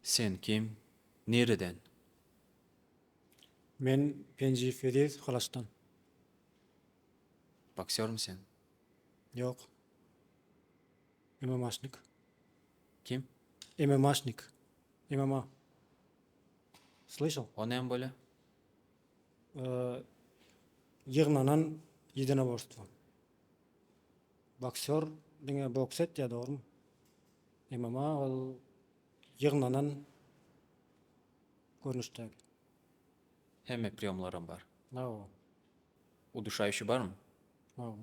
Sen kim? Nereden? Men Penji Feriz Halas'tan. Boksör sen? Yok. MMA'şnik. Kim? MMA'şnik. MMA. Слышал? O nem böyle? Yığınanan единоборство. Boksör diňe boks et ya doğru mu? MMA ol yığınanan görnüşdäki. Hemme priyomlarım var. Nawa. Uduşayışı var mı? Nawa.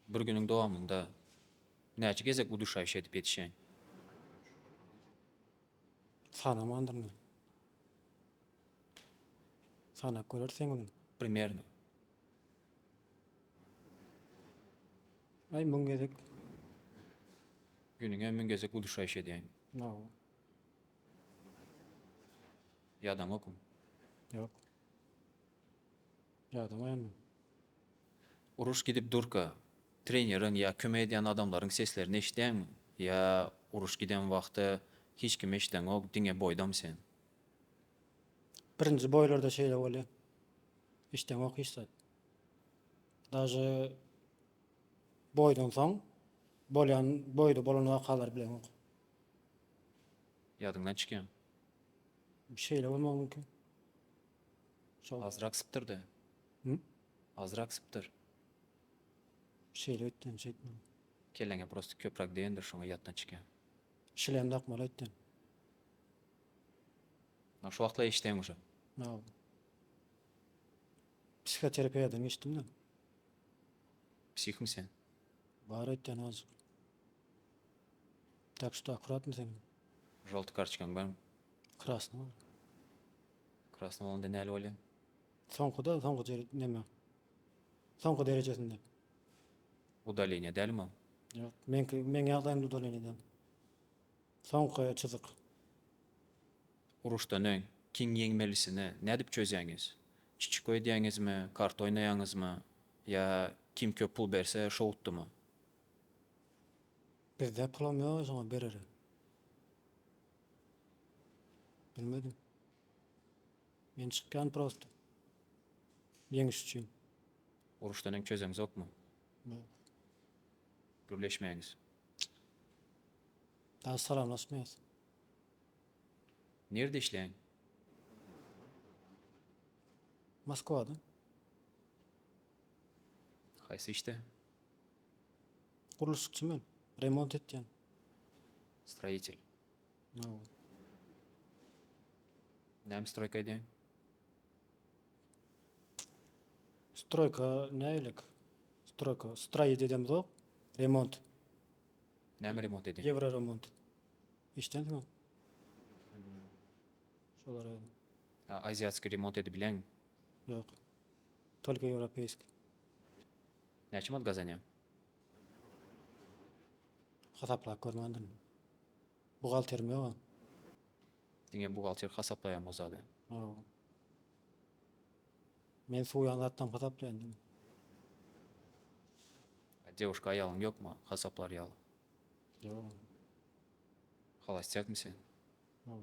Bir günün doğamında näçe gezek uduşayışı edip yetişen? Sanamandyrmy? Sanap görerseň onu. Примерно. Ay mun gezek. Günüňe min gezek uduşayışı edýän. Nawa. Ýadan okum. Yok. Ýadamaýan. Uruş gidip durka, trenerin ya köme edýän adamlaryň seslerini eşitýänmi? Ya uruş giden wagty hiç kim eşitden ok diňe boýdam sen. Birinci boylarda şeýle bolýar. İşten ok işlet. Daje boydan soň bolýan boýda bolan wakalar bilen ok. Ýadyňdan çykýan. Şeýle bolmagy mümkin. Şol Azrak sıptırdı. Hı? Azrak sıptır. şeýle ötden şeýle. Kellenge prosto köprak diýendir şoňa ýatdan çykýan. Şilem dakmaly ötden. Şu wagtla eşitden uşa. Naw. Psikoterapiýadan geçdim de. Psihim sen. Bar ötden azyk. Tak şu akuratmy sen? Жолты карточкаң бармы? Krasny bar. Красный болғанда näle bolýar? Soňky jeri neme? Soňky derejesinde. Удаление dälmi? Yok. Men ýagdaýymda dolanýan. Soňky çyzyk. Uruşdan öň kiň ýeňmelisini nädip çözýäňiz? Çiçik oýdýaňyzmy, kart oýnaýaňyzmy? Ya kim köp pul berse şo utdymy? Bizde pulam ýok, şoňa berer. Bilmedim. Men çykýan prosto. Ýeňiş üçin. Uruşdan öň çözeňiz okmy? Yok. Gürleşmeýäňiz. Daha salamlaşmaýas. Nerede işleýän? Moskwada. Haýsy işte? Guruluşçy men. Remont etýän. Строитель. Nawa. Näme stroyka edýän? Stroyka näýlik? Stray edýän zok. Remont. Näme remont edýän? Евро ремонт. İştenmi? Şolar öyle. Азиатский ремонт edip bilen. Yok. Только европейский. Näçe mat gazanýan? Hasaplap görmändim. Buhalterim ýok. Diňe buhalter hasaplaýan bozady. Nawa. Men suýan zatdan hasaplaýandım. Девушка aýalyň ýokmy? Hasaplar ýaly. Yok. Холостякmy sen? Nawa.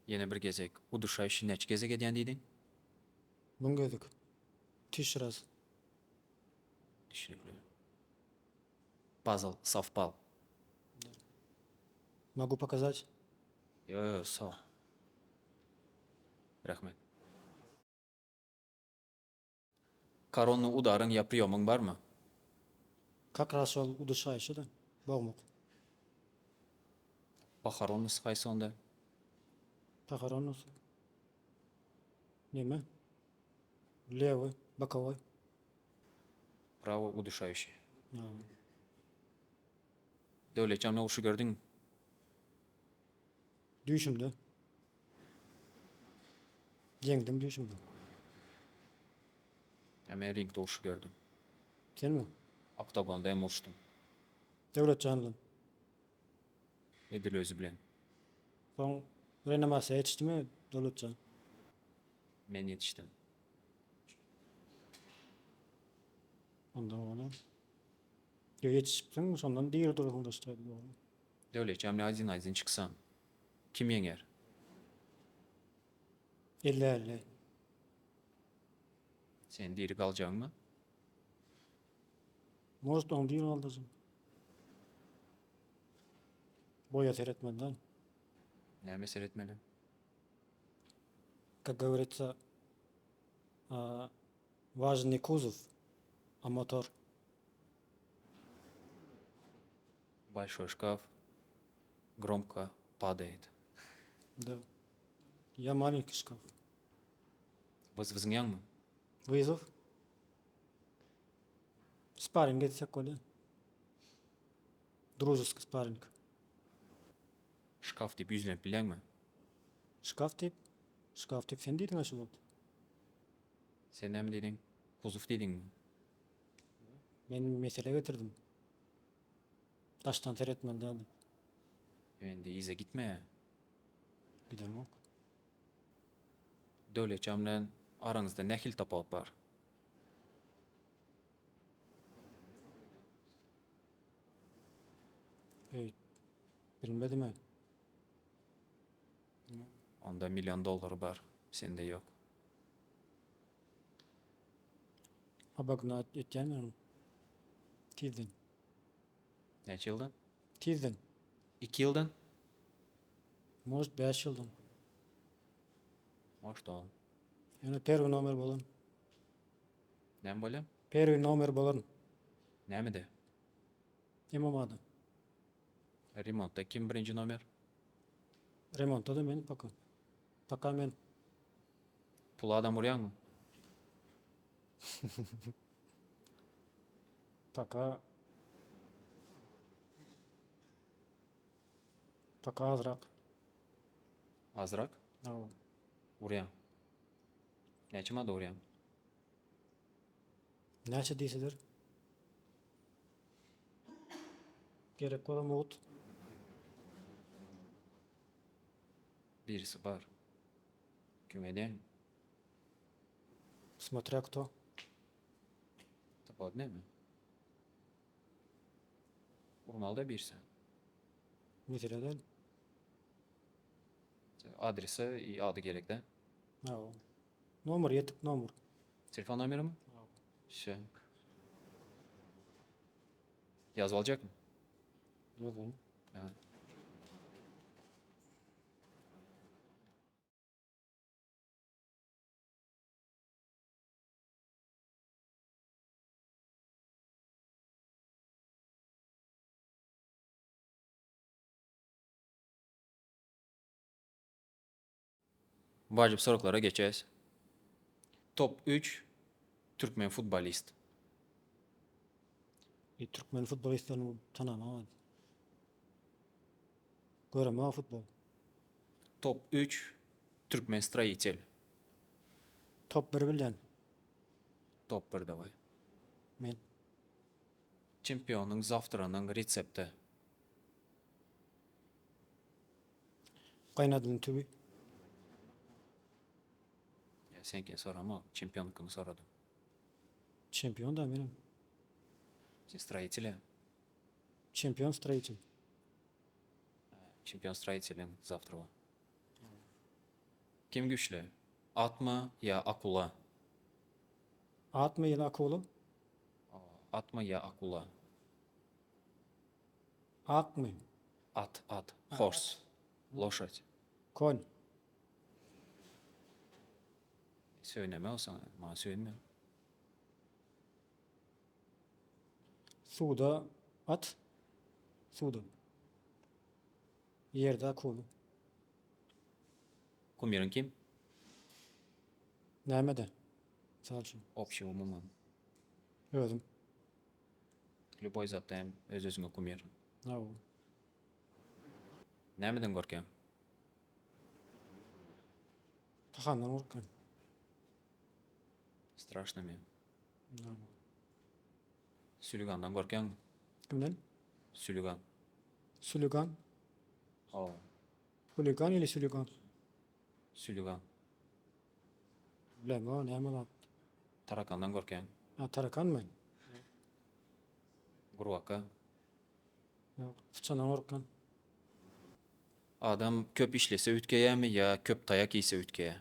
Ýene bir gezek uduşaýyşy näçe gezek edýän diýdiň? Mun gözük. Tişras. Düşünüklü. Puzzle совпал. Могу показать? Yo, sağ ol. Rahmet. Koronny udaryň ya priyomyň barmy? Как раз ol uduşaýyşy da. Bogmuk. Похоронный haýsy onda? Похоронус. Neme? Levый, боковой. Право удушаýyşy. Nawa. Döwletçamna uşu gördüň? Düşümde. Yengdim düşümde. Men ringde uşu gördüm. Sen mi? Oktagonda hem uçdum. Devlet canlı. Edil özü bilen. Son reanimasya yetişti mi? Devlet canlı. Men yetişdim. Ondan ona. Yo yetişipsin, sondan diğer durumda işte. Döwletçamna azyn çyksan. Kim yeňer? 50-50. Sen diri galjaňmy? Может, он değil aldızım. Boya seyretmeden. Näme seretmeli? Как говорится, важен не кузов, а мотор. Большой шкаф громко падает. Да. Я маленький шкаф. Вызовыңňmy? Вызов. Спарринг etsek öyle. Дружеский спарринг. Şkaf diýip ýüzlenip bilenmi? Şkaf tip sen diýdiň aşy boldy. Sen näme diýdiň? Kuzuf diýdiňmi? Men mesele getirdim. Taştan seyretmeden. Endi ize gitme. Gidem ok. Döwletçam bilen araňyzda nähil tapawut bar? Hey, bilmedim ben. Onda $1 milyon bar, sende yok. Abagna etken mi? Tizdin. Neçe yıldan? Tizdin. 2 yıldan? Может, 5 yıldan. Может, on. Yani первый номер bolun. Näme bolýar? Первый номер bolun. Näme de? İmamadı. Remontda kim birinci nomer? Remontta da men paka. Paka men. Pul adam urýarmy? Paka. Paka azrak. Azrak? Aw. Urýar. Näçe mada urýar? Näçe diýseler? Gerek bolan mut. Birisi bar. Kümeden. Смотря кто. Tapawut näme? Urmalda birisi. Meseleden. Adresi i adı gerek de. Aw. Номер yetik номер. Telefon nomeri mi? Aw. Şey. Yazıp alacak mı? Yazın. Evet. Vacip soruklara geçeceğiz. Top 3 Türkmen futbolist. Türkmen futbolistlerini tanımam. Göremem futbol. Top 3 Türkmen stроитель. Top 1 bilen. Top 1 davay. Men. Çempionun zavtranın resepti. Qaynadın tübi. Ya senkin sorama, çempionlukunu soradım. Çempion da benim. Sen stроитель. Çempion stratejim. Çempion stроителin zavtrağı. Kim güçlü? At mı ya akula? At mı ya akulu? At mı ya akula? Ak mı? At. Horse. Лошадь. Kon. Söyleme olsan, bana söyleme. Suda at. Suda. Yerde akulu. Kumirin kim? Nämede? Salçın. Общий umuman. Özüm. Любой zatda hem öz-özüňe kumir. Aw. Nämeden gorkan? Tahandan orkan. Страшно men. Aw. Sülügandan gorkan? Kimden? Sülügan. Sülügan. O, Huligan ili sülügan? Sülügan. Bilmem o näme lan? Tarakandan gorkan? Ha tarakan mı? Gurwaka. Yok. Fıçanan orkan. Adam köp işlese ütkeýärmi ya köp tayak iyse ütkeýär?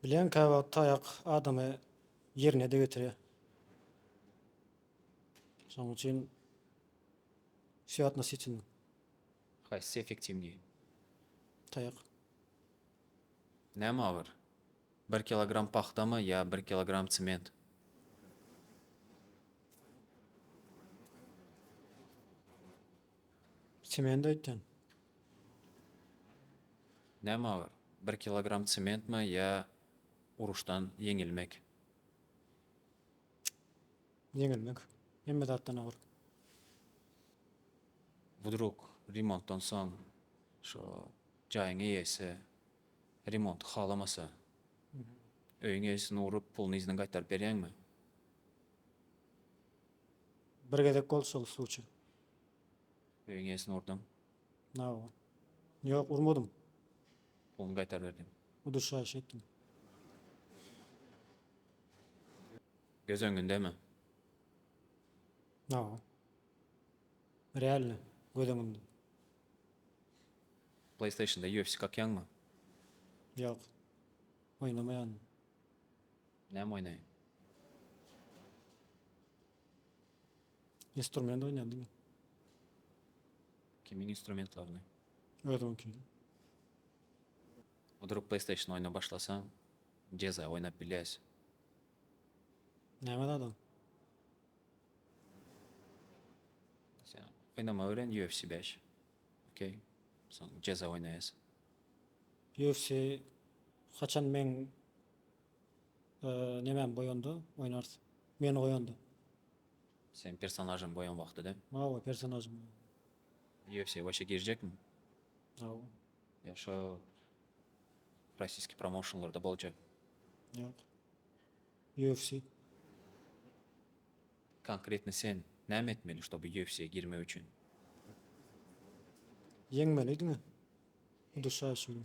Bilen käbä taýak adamy ýerine de götürýär. Şoň üçin süýatna seçildi Haýsy effektivni? taýak. Näme agyr? 1 kilogram paxtamy ya 1 kilogram sement? Semende öýtden. Näme agyr? 1 kilogram sementmi ya uruşdan yeňilmek? Yeňilmek. Hemme zatdan agyr. Wudruk remontdan soň şo jaýyň eýesi remont halamasa, öýüň eýesini urup puluny izden gaýtaryp berýärmi? Bir gezek bolsa suçu. Öýüň eýesini urdum, Nawa. Ýok, urmadym. puluny gaýtaryp berdim. Uduşa etdim. Göz öňündemi? Nawa. Realny. Gödüňümde. PlayStation'da UFC kakýanmy? Ýok. Oýnamaýan. Näme oýnaýyn? Instrument oýnadym. Kimiň instrumentlaryny? Özümki. Wudruk PlayStation oýna başlasaň, jeza oýnap bilýäs. Näme adam? Sen oynama öğren UFC 5. Okey. Soň jeza oýnaýas. UFC haçan men nemem boýandy, oýnardy. Meni goýandy. Sen personajyň boyan wagtyda Mawa personajym. UFC başa girecekmi? Nawa. Ya şo rossiyski promotionlarda bolacak. Ýok. UFC. Konkretni sen näme etmeli, şoby UFC'ye girmek üçin? Yeňmelidiňi. Uduşa şunu.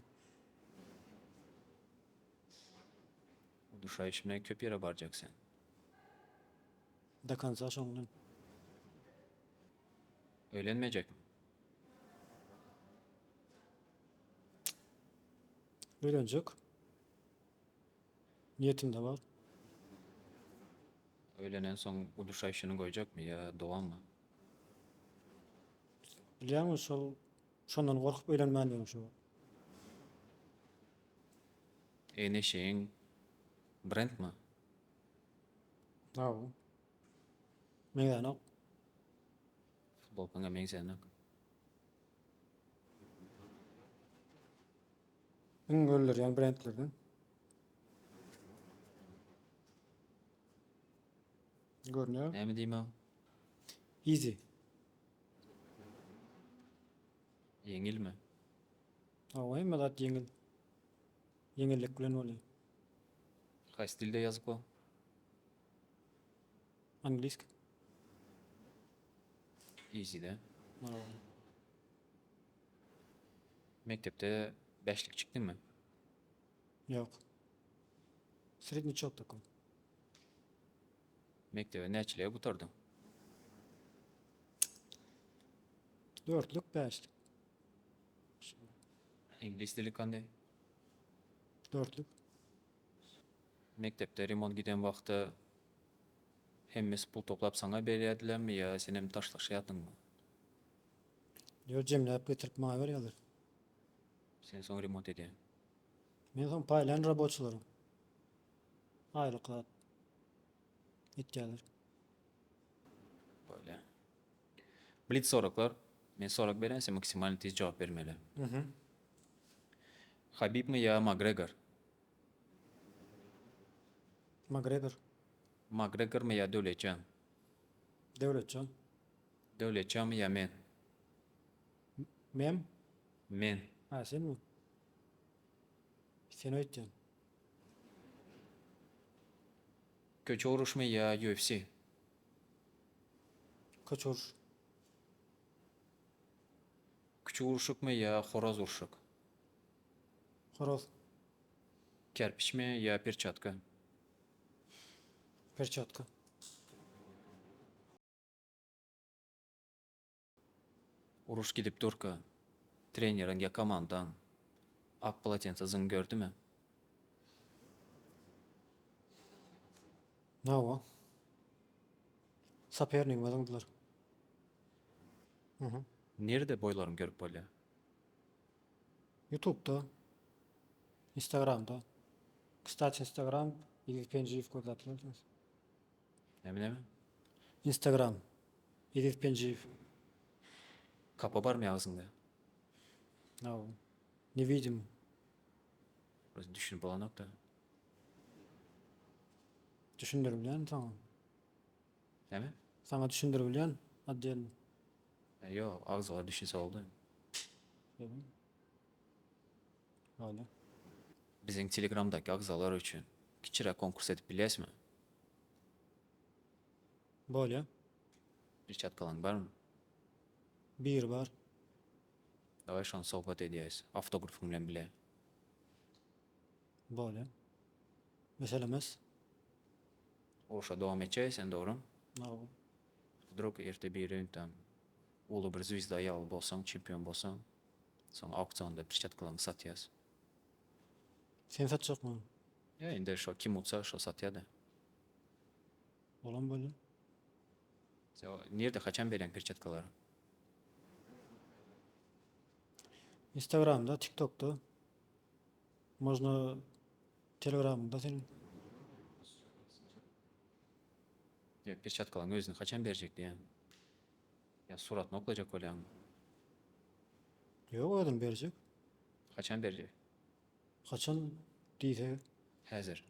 Duşa işimden köp yere barjaksın. Da kansa şoňdan. Öýlenmejek mi? Öýrenjek. Niýetim de bar. Öýlenen soň bu duşa işini goýjakmy ya dowanmy? Bilýärmi şondan gorkup öýlenmän şu. Ene şeyin brandmi? Nawa. Meňden Futbolkaňa meňzenek. öňgörler ýani brendlerden. Görnýär. Näme diýme? Easy. Yeňilmi? Nawa hemme zat yeňil. Yeňillik bilen bolýar. Haýsy dilde ýazyk bu? Anglisk. Easy'de. Nawa. Mektepde 5'lik çykdymy? Ýok. Sredni çok takom. Mektebe näçilige gutardyň? 4'lük 5'lik. Ingliz dili kanday? 4'lük. Mektepde remont giden wagty hemmes pul toplap saňa berýärdilermi ya sen hem taşlaşýardyňmy? Ýok jemläp getirip maňa berýärler. Sen soň remont edýän. Men soň paýlan rabotçylarym. Aýlyklar. Etýärler. Böyle. Blitz soraklar. Men sorak beren sen maksimal tez jogap bermeli. Habib mi ya McGregor? McGregor. McGregor mi ya Dövletcan? Döwletjan. Dövletcan mi ya men? Mem? Men. Ha senmi? Sen öýtdin. Köçe uruş mi ya UFC? Kaçor. Küçük uruşuk mu ya horoz uruşuk? Horoz. Kerpiç mi ya perçatka? Perçatka. Uruş gidip durka. Trenerin ya komandan. Ak polotенце zın gördü mü? Ne o? Saperning bazandılar. Hı hı. Nerede boylarım görüp böyle? YouTube'da, Instagram'da. Kıstaç Instagram, Edith Penciyev koydular. Ne bileyim. Instagram, Edith Penciyev. Kapı var mı ağzında? Ne o? Ne видим. Burası düşünüp olan nokta. Düşündürülen tamam. Değil mi? Sana düşündürülen adden. Yok ağzılar düşünse oldu. Öyle. Bizim Telegram'daki ağzalar için kiçire konkurs edip biliyorsun mu? Böyle. Bir çat kalan var mı? Bir var. Davay şu an sohbet ediyoruz. Автографımla bile. Böyle. Meselemez. Oruşa devam edeceğiz sen doğru. Ne o? Vdруг erte bir gün tam ulu bir звездa'yı al bolsan, çempiyon bolsan. Sonra aukcionda bir çat kalan satıyoruz. Sen satacak mı? Ya indi şu kim olsa şu satıyor da. Olan böyle. Nerede kaçan veren перчаткалар? Instagram'da, TikTok'ta. Можно Telegram'da senin. Ya перчаткаларың özünü kaçan verecek diye. Ya suratını oklayacak öyle yani. Yok adam verecek. Kaçan verecek? Kaçan değilse Hazır.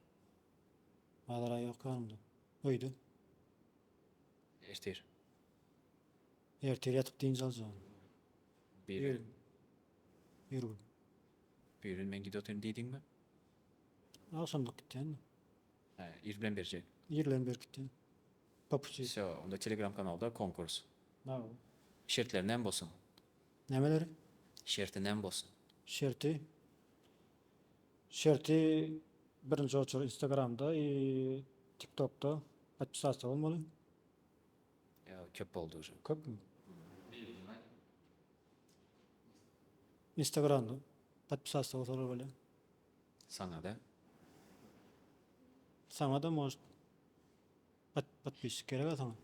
adaray yok yanımda. Oydu. Ertir. Ertel yatıp deyince alacağım. Bir, Yürü. bir gün ben gidiyorum dedin mi? Akşamlık gitti yani. Ha, İrbilen verecek. Yerlen bir gitti. Papuçu. So, onda Telegram kanalda konkurs. Ne o? Şertlerinden bolsun. Nemeleri? Şertinden bolsun. Şerti. Şerti birinci oçur Instagram'da, TikTok'ta. Açısı olmalı. Ya köp oldu hocam. Köp mü? Instagram'da. Açısı olur böyle. Sana da. Sana da может подписчик керек sana.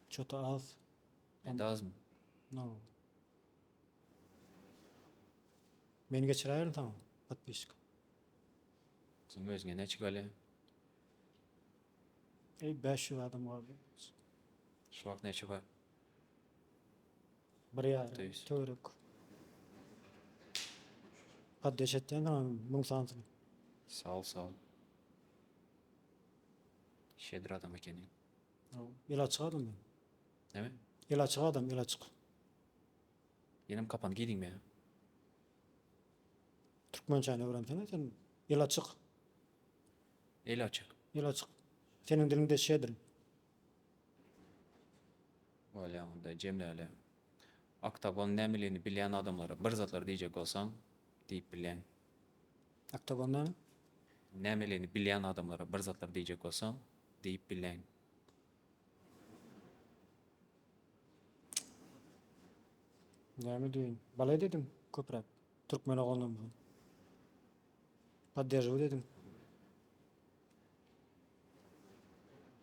Что-то az. Ben de az mı? No. Beni geçirelim tamam. Подписчик. Sen özüne ne çıkalı? 500 adam var. Şu an ne çıkar? Bir yer. Düz. Törük. Kardeş ettiğin tamam. Bunun sansın. Sağ ol sağ ol. Şedir adam kendin. İlaç adam ben. Değil mi? İlaç adam ilaç. Yenim kapan giydin mi ya? Türkmençayını öğrensen sen ilaç. El açık. İlaç. Senin dilinde şeydir. Öyle onda Cemile öyle. Aktagon nemiliğini bilen adamlara bir zatlar diyecek olsan deyip bilen. Aktabandan Nemiliğini bilen adamlara bir zatlar diyecek olsan deyip bilen. ne mi diyeyim? Balay dedim köprek. Türkmen oğlanım bu. Поддерживаю dedim.